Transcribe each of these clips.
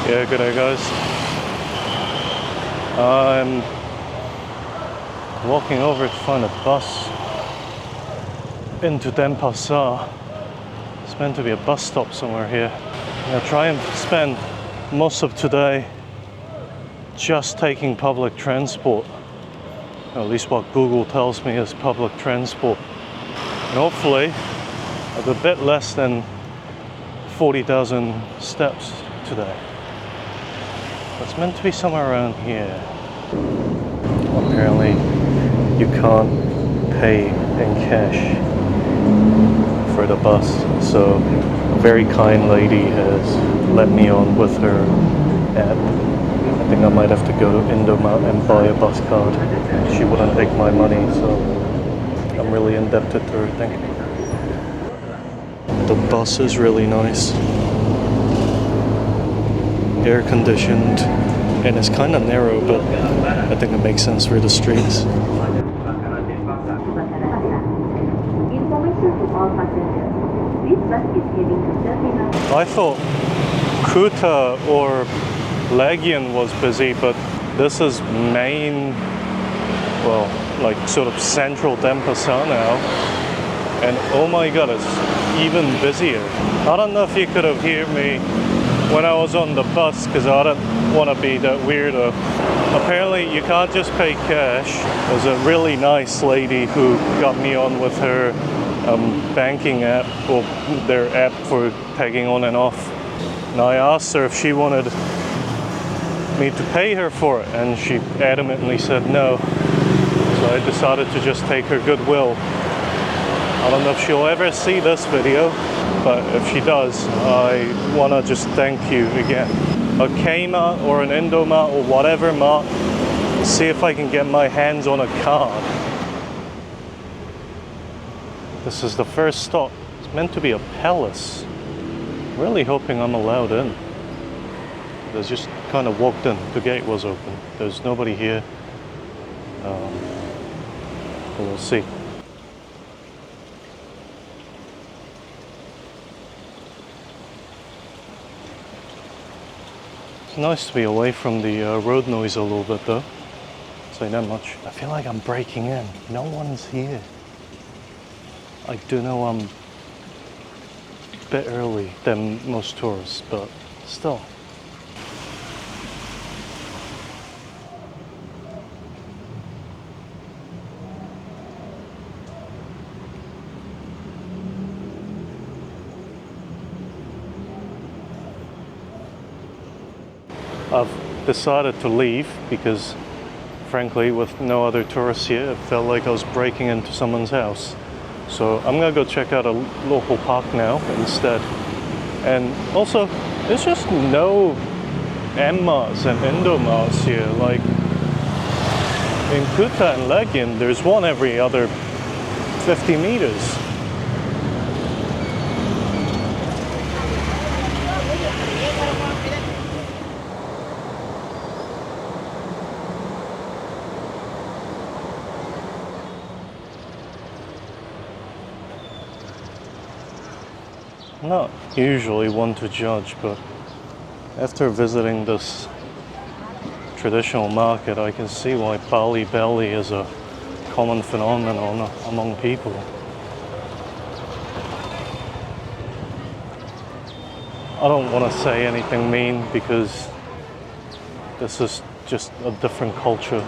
Yeah, good day guys. I'm walking over to find a bus into Denpasar. It's meant to be a bus stop somewhere here. I'm gonna try and spend most of today just taking public transport. Or at least what Google tells me is public transport. And hopefully I have a bit less than 40,000 steps today. It's meant to be somewhere around here. Apparently you can't pay in cash for the bus, so a very kind lady has let me on with her app. I think I might have to go to Indomart and buy a bus card. She wouldn't take my money, so I'm really indebted to her, I think. The bus is really nice. Air conditioned, and it's kind of narrow, but I think it makes sense for the streets. I thought Kuta or Legion was busy, but this is main, well, like sort of central Denpasar now, and oh my god, it's even busier. I don't know if you could have heard me when I was on the bus, because I don't want to be that weirdo. Apparently you can't just pay cash. There's a really nice lady who got me on with her banking app, or their app for tagging on and off. And I asked her if she wanted me to pay her for it, and she adamantly said no. So I decided to just take her goodwill. I don't know if she'll ever see this video, but if she does, I want to just thank you again. A Kmart or an Indomart or whatever mart, see if I can get my hands on a card. This is the first stop. It's meant to be a palace. Really hoping I'm allowed in. I just kind of walked in. The gate was open. There's nobody here. We'll see. It's nice to be away from the road noise a little bit though. I'll say that much. I feel like I'm breaking in. No one's here. I do know I'm a bit early than most tourists, but still. I've decided to leave because, frankly, with no other tourists here, it felt like I was breaking into someone's house. So I'm gonna go check out a local park now instead. And also, there's just no M-Marts and Indomarts here. Like, in Kuta and Legion, there's one every other 50 meters. Not usually one to judge, but after visiting this traditional market, I can see why Bali belly is a common phenomenon among people. I don't want to say anything mean because this is just a different culture.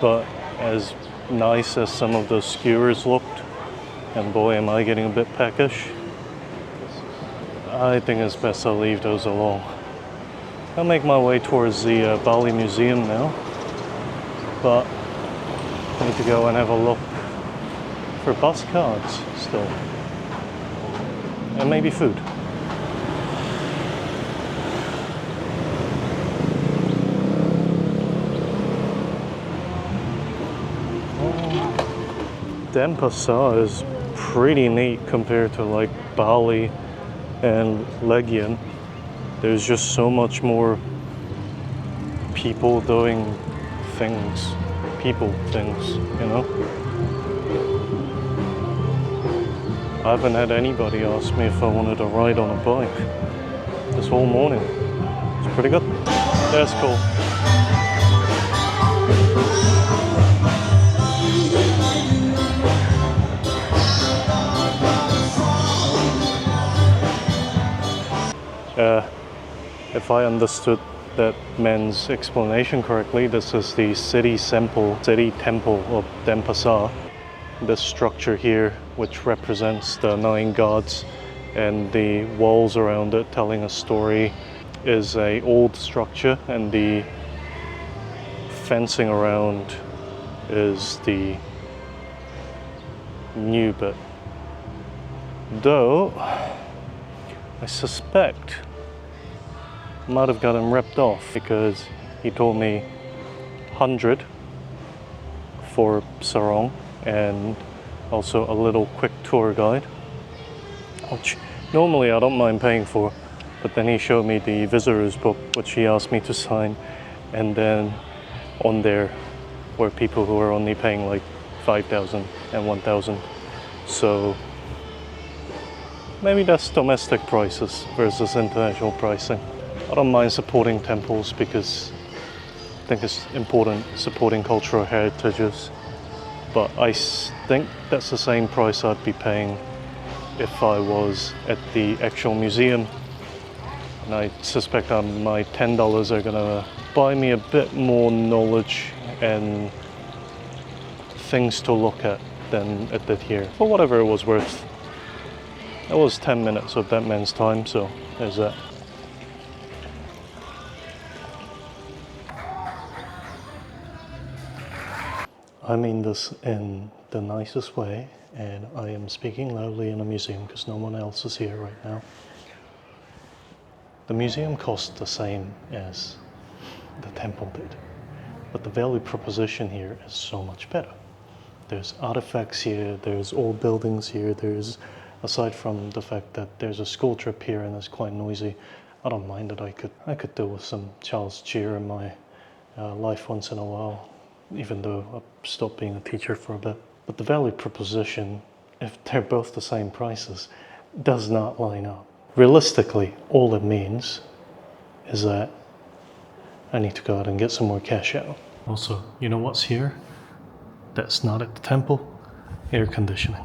But as nice as some of those skewers looked, and boy am I getting a bit peckish, I think it's best I leave those alone. I'll make my way towards the Bali Museum now, but I need to go and have a look for bus cards still, and maybe food. Denpasar is pretty neat compared to like Bali and Legion. There's just so much more people doing things, you know? I haven't had anybody ask me if I wanted to ride on a bike. this whole morning. It's pretty good. That's cool. If I understood that man's explanation correctly, this is the city temple of Denpasar. This structure here, which represents the 9 gods, and the walls around it telling a story, is a old structure, and the fencing around is the new bit. Though I suspect I might have got him ripped off, because he told me 100 for sarong and also a little quick tour guide, which normally I don't mind paying for, but then he showed me the visitor's book, which he asked me to sign, and then on there were people who are only paying like 5,000 and 1,000. So maybe that's domestic prices versus international pricing. I don't mind supporting temples because I think it's important supporting cultural heritages, but I think that's the same price I'd be paying if I was at the actual museum. And I suspect my $10 are gonna buy me a bit more knowledge and things to look at than it did here, for whatever it was worth. That was 10 minutes of that man's time, so there's that. I mean this in the nicest way, and I am speaking loudly in a museum because no one else is here right now. The museum costs the same as the temple did, but the value proposition here is so much better. There's artifacts here, there's old buildings here, there's, aside from the fact that there's a school trip here and it's quite noisy, I don't mind it. I could deal with some child's cheer in my life once in a while, even though I've stopped being a teacher for a bit. But the value proposition, if they're both the same prices, does not line up. Realistically, all it means is that I need to go out and get some more cash out. Also, you know what's here? That's not at the temple? Air conditioning.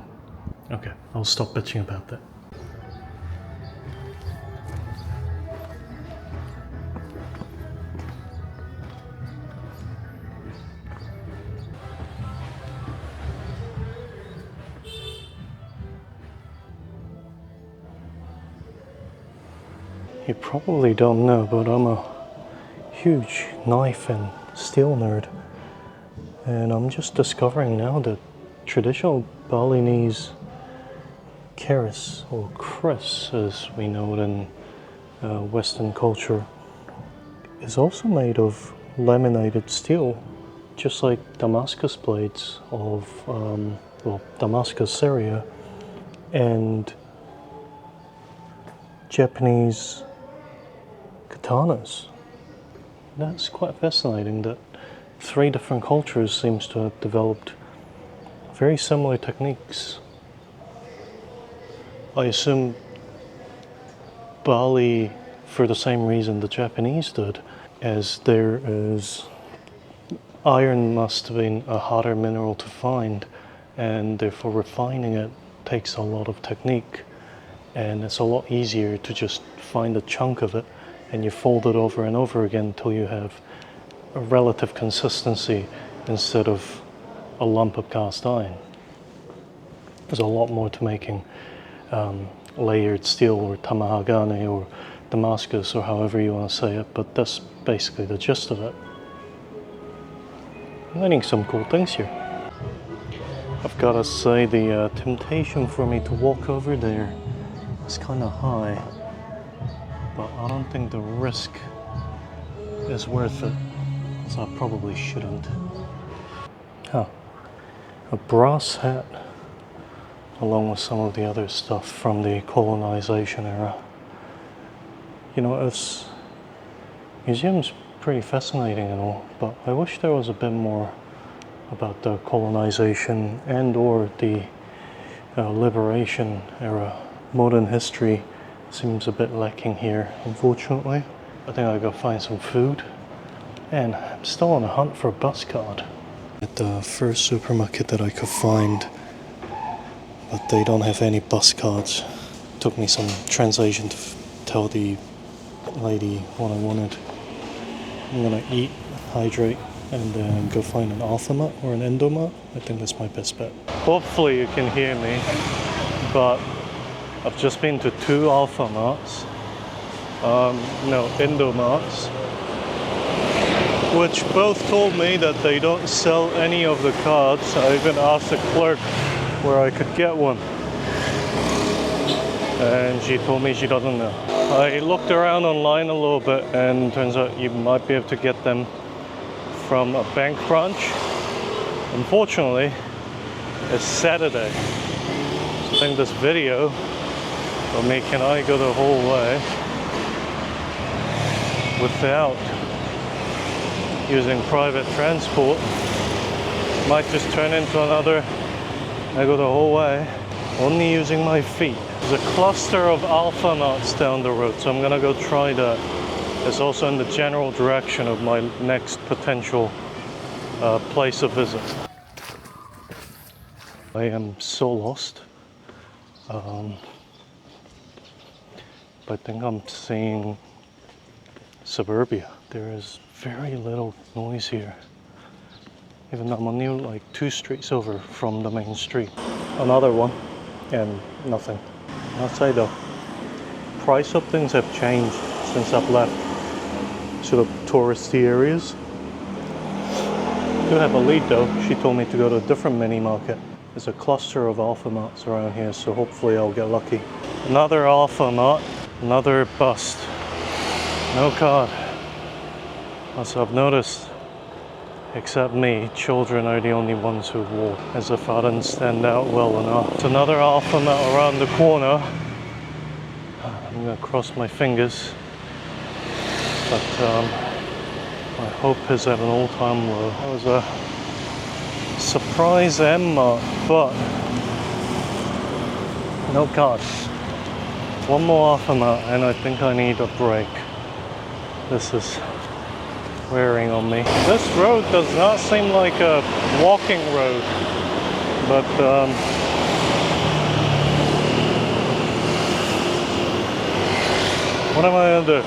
Okay, I'll stop bitching about that. You probably don't know, but I'm a huge knife and steel nerd. And I'm just discovering now that traditional Balinese keris, or kris as we know it in Western culture, is also made of laminated steel, just like Damascus blades of, Damascus, Syria, and Japanese katanas. That's quite fascinating that 3 different cultures seems to have developed very similar techniques. I assume Bali, for the same reason the Japanese did, as there is iron must have been a harder mineral to find, and therefore refining it takes a lot of technique, and it's a lot easier to just find a chunk of it and you fold it over and over again until you have a relative consistency instead of a lump of cast iron. There's a lot more to making layered steel, or tamahagane, or Damascus, or however you want to say it, but that's basically the gist of it. I'm learning some cool things here. I've got to say, the temptation for me to walk over there is kind of high, but I don't think the risk is worth it, so I probably shouldn't. Huh. A brass hat, along with some of the other stuff from the colonization era. You know, it's museum's pretty fascinating and all, but I wish there was a bit more about the colonization and or the liberation era. Modern history Seems a bit lacking here, unfortunately. I think I'll go find some food. And I'm still on the hunt for a bus card. At the first supermarket that I could find, but they don't have any bus cards. Took me some translation to tell the lady what I wanted. I'm gonna eat, hydrate, and then go find an Alphamart or an Endomart. I think that's my best bet. Hopefully you can hear me, but I've just been to 2 Alphamarts, no, Endomarts, which both told me that they don't sell any of the cards. I even asked the clerk where I could get one, and she told me she doesn't know. I looked around online a little bit, and turns out you might be able to get them from a bank branch. Unfortunately, it's Saturday, so I think this video of me, can I go the whole way without using private transport, might just turn into another I go the whole way only using my feet. There's a cluster of Alphamarts down the road, so I'm gonna go try that. It's also in the general direction of my next potential place of visit. I am so lost. I think I'm seeing suburbia. There is very little noise here, even though I'm only like 2 streets over from the main street. Another one, and nothing. I'll say though, price of things have changed since I've left sort of touristy areas. Do have a lead though. She told me to go to a different mini market. There's a cluster of Alphamarts around here, so hopefully I'll get lucky. Another Alphamart, another bust. No card. As I've noticed, except me, children are the only ones who walk, as if I didn't stand out well enough. It's another Alphamart around the corner. I'm gonna cross my fingers, but my hope is at an all-time low. That was a surprise M-Mart, but no card. One more Alphamart, and I think I need a break. This is wearing on me. This road does not seem like a walking road, but what am I gonna do?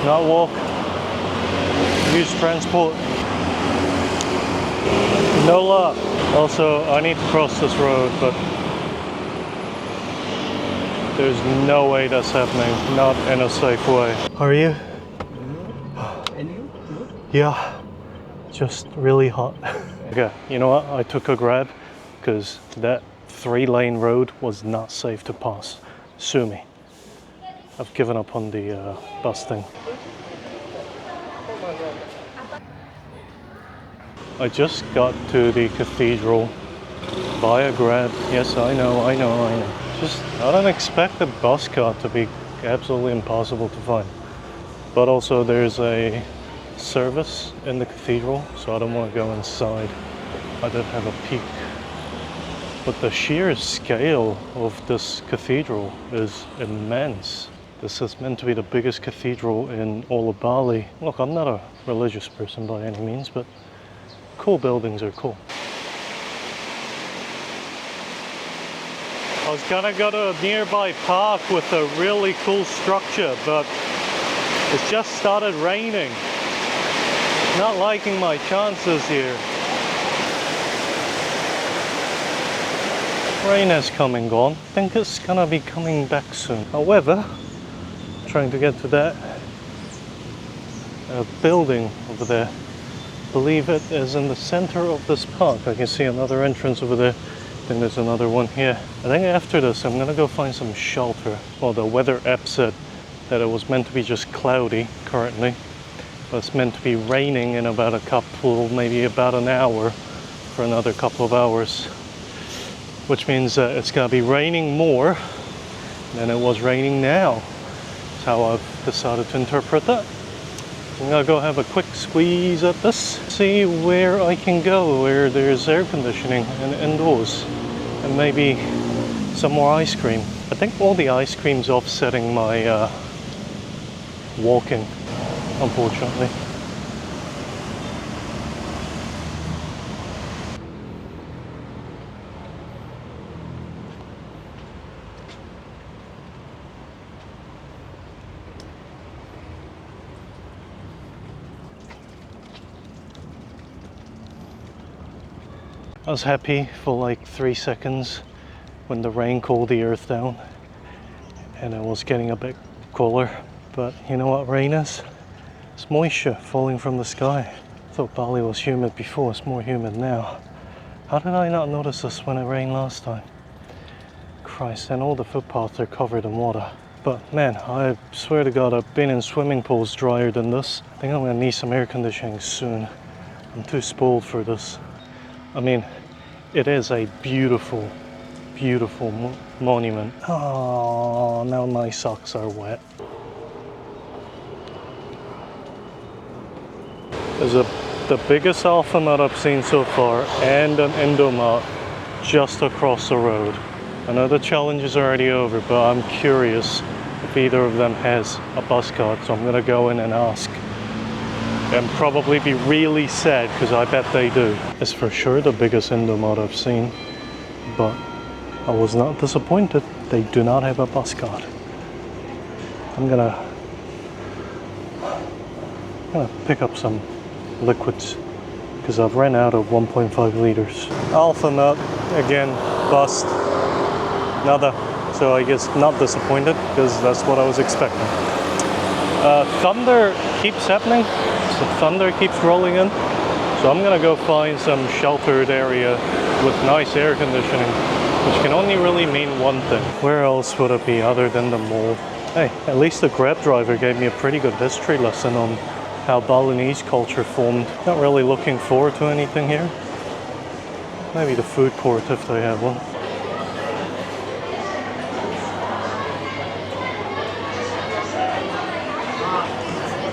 Not walk? Use transport? No luck. Also, I need to cross this road, but there's no way that's happening. Not in a safe way. How are you? And you? Yeah, just really hot. Okay, you know what? I took a grab because that 3-lane road was not safe to pass. Sue me. I've given up on the bus thing. I just got to the cathedral by a grab. Yes, I know. Just, I don't expect the bus card to be absolutely impossible to find. But also there's a service in the cathedral, so I don't want to go inside. I did have a peek. But the sheer scale of this cathedral is immense. This is meant to be the biggest cathedral in all of Bali. Look, I'm not a religious person by any means, but cool buildings are cool. I was gonna go to a nearby park with a really cool structure, but it's just started raining. Not liking my chances here. Rain has come and gone. I think it's gonna be coming back soon. However, trying to get to that building over there. I believe it is in the center of this park. I can see another entrance over there. I think there's another one here. I think after this I'm gonna go find some shelter. Well, the weather app said that it was meant to be just cloudy currently, but it's meant to be raining in about a couple, maybe about an hour, for another couple of hours, which means that it's gonna be raining more than it was raining now. That's how I've decided to interpret that. I'm gonna go have a quick squeeze at this, see where I can go, where there's air conditioning and indoors, and maybe some more ice cream. I think all the ice cream's offsetting my walking, unfortunately. I was happy for like 3 seconds when the rain cooled the earth down and it was getting a bit cooler. But you know what rain is? It's moisture falling from the sky. I thought Bali was humid before, it's more humid now. How did I not notice this when it rained last time? Christ, and all the footpaths are covered in water. But man, I swear to God, I've been in swimming pools drier than this. I think I'm gonna need some air conditioning soon. I'm too spoiled for this. I mean, it is a beautiful, beautiful monument. Oh, now my socks are wet. There's the biggest Alphamart I've seen so far and an Indomart just across the road. I know the challenge is already over, but I'm curious if either of them has a bus card, so I'm gonna go in and ask. And probably be really sad because I bet they do. It's for sure the biggest Indomart I've seen, but I was not disappointed. They do not have a bus card. I'm gonna pick up some liquids because I've ran out of 1.5 liters. Alphamart again, bust, nada. So I guess not disappointed because that's what I was expecting. Thunder keeps happening. The thunder keeps rolling in, so I'm gonna go find some sheltered area with nice air conditioning, which can only really mean one thing. Where else would it be other than the mall? Hey, at least the Grab driver gave me a pretty good history lesson on how Balinese culture formed. Not really looking forward to anything here. Maybe the food court if they have one.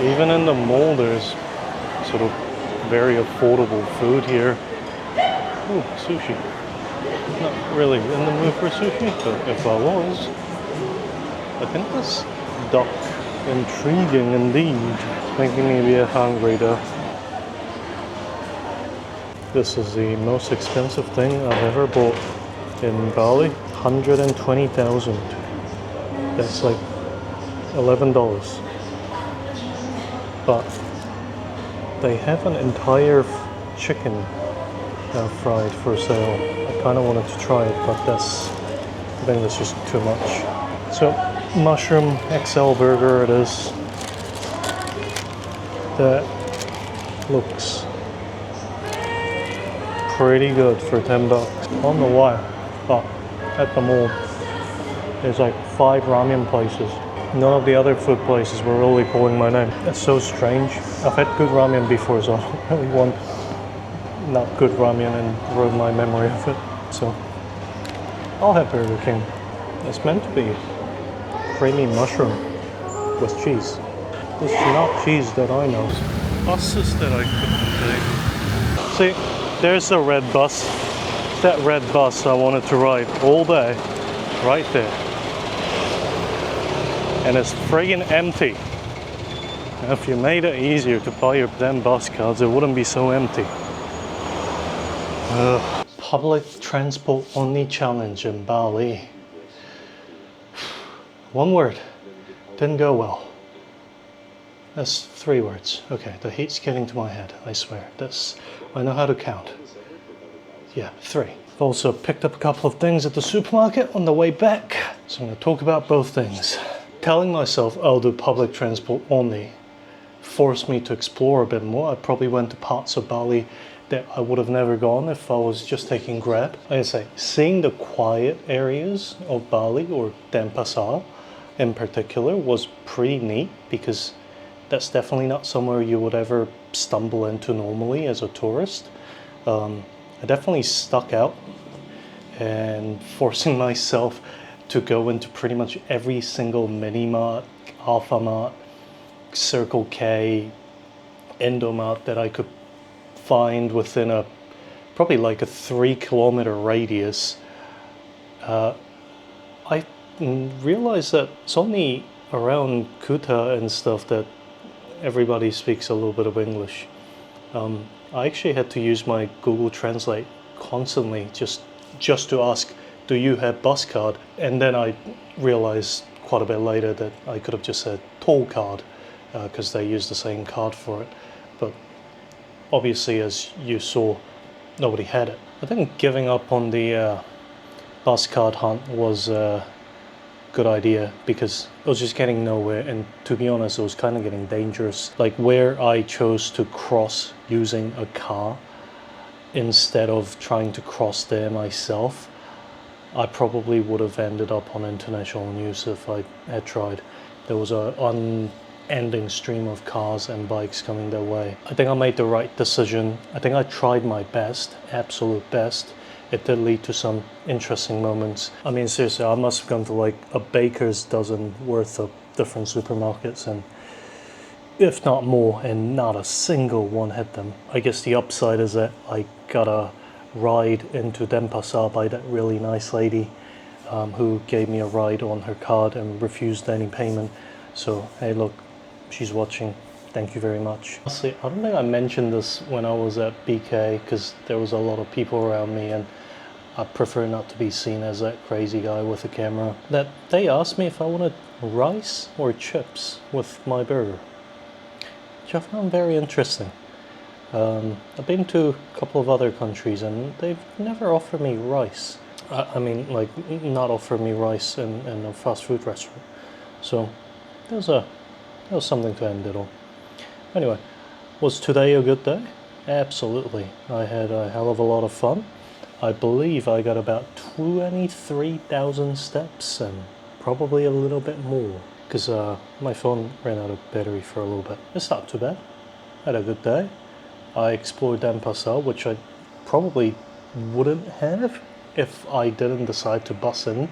Even in the mall, there's sort of very affordable food here. Ooh, sushi. Not really in the mood for sushi, but if I was, I think this duck intriguing indeed. Making me a bit hungry though. This is the most expensive thing I've ever bought in Bali. 120,000. That's like $11. But they have an entire chicken fried for sale. I kind of wanted to try it, but I think that's just too much. So, mushroom XL burger it is. That looks pretty good for 10 bucks. I don't know why, but at the mall, there's like 5 ramen places. None of the other food places were really calling my name. It's so strange. I've had good ramen before, so I don't really want not good ramen and ruin my memory of it. So I'll have Burger King. It's meant to be creamy mushroom with cheese. It's not cheese that I know. Buses that I couldn't take. See, there's the red bus. That red bus I wanted to ride all day, right there. And it's friggin' empty. Now, if you made it easier to buy your damn bus cards, it wouldn't be so empty. Public transport only challenge in Bali. One word, didn't go well. That's 3 words. Okay, the heat's getting to my head, I swear. I know how to count. Yeah, 3. I've also picked up a couple of things at the supermarket on the way back, so I'm going to talk about both things. Telling myself I'll do public transport only forced me to explore a bit more. I probably went to parts of Bali that I would have never gone if I was just taking Grab. Like I say, seeing the quiet areas of Bali, or Denpasar in particular, was pretty neat because that's definitely not somewhere you would ever stumble into normally as a tourist. I definitely stuck out, and forcing myself to go into pretty much every single mini-mart, Alphamart, Circle K, Indomart that I could find within probably like a 3-kilometer radius. I realized that it's only around Kuta and stuff that everybody speaks a little bit of English. I actually had to use my Google Translate constantly just to ask, do you have bus card? And then I realized quite a bit later that I could have just said toll card because they use the same card for it. But obviously, as you saw, nobody had it. I think giving up on the bus card hunt was a good idea because it was just getting nowhere, and to be honest, it was kind of getting dangerous. Like where I chose to cross using a car instead of trying to cross there myself, I probably would have ended up on international news if I had tried. There was an unending stream of cars and bikes coming their way. I think I made the right decision. I think I tried my best, absolute best. It did lead to some interesting moments. I mean, seriously, I must have gone to like a baker's dozen worth of different supermarkets, and if not more, and not a single one hit them. I guess the upside is that I got a ride into Denpasar by that really nice lady who gave me a ride on her card and refused any payment. So, hey, look, she's watching. Thank you very much. Honestly, I don't think I mentioned this when I was at BK because there was a lot of people around me, and I prefer not to be seen as that crazy guy with a camera. That they asked me if I wanted rice or chips with my burger, which I found very interesting. I've been to a couple of other countries and they've never offered me rice. I mean, like, not offered me rice in a fast food restaurant. So, that was something to end it on. Anyway, was today a good day? Absolutely. I had a hell of a lot of fun. I believe I got about 23,000 steps and probably a little bit more because my phone ran out of battery for a little bit. It's not too bad. I had a good day. I explored Denpasar, which I probably wouldn't have if I didn't decide to bus in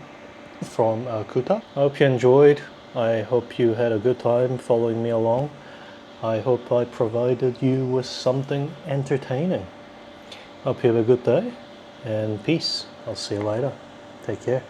from Kuta. I hope you enjoyed. I hope you had a good time following me along. I hope I provided you with something entertaining. Hope you have a good day and peace. I'll see you later. Take care.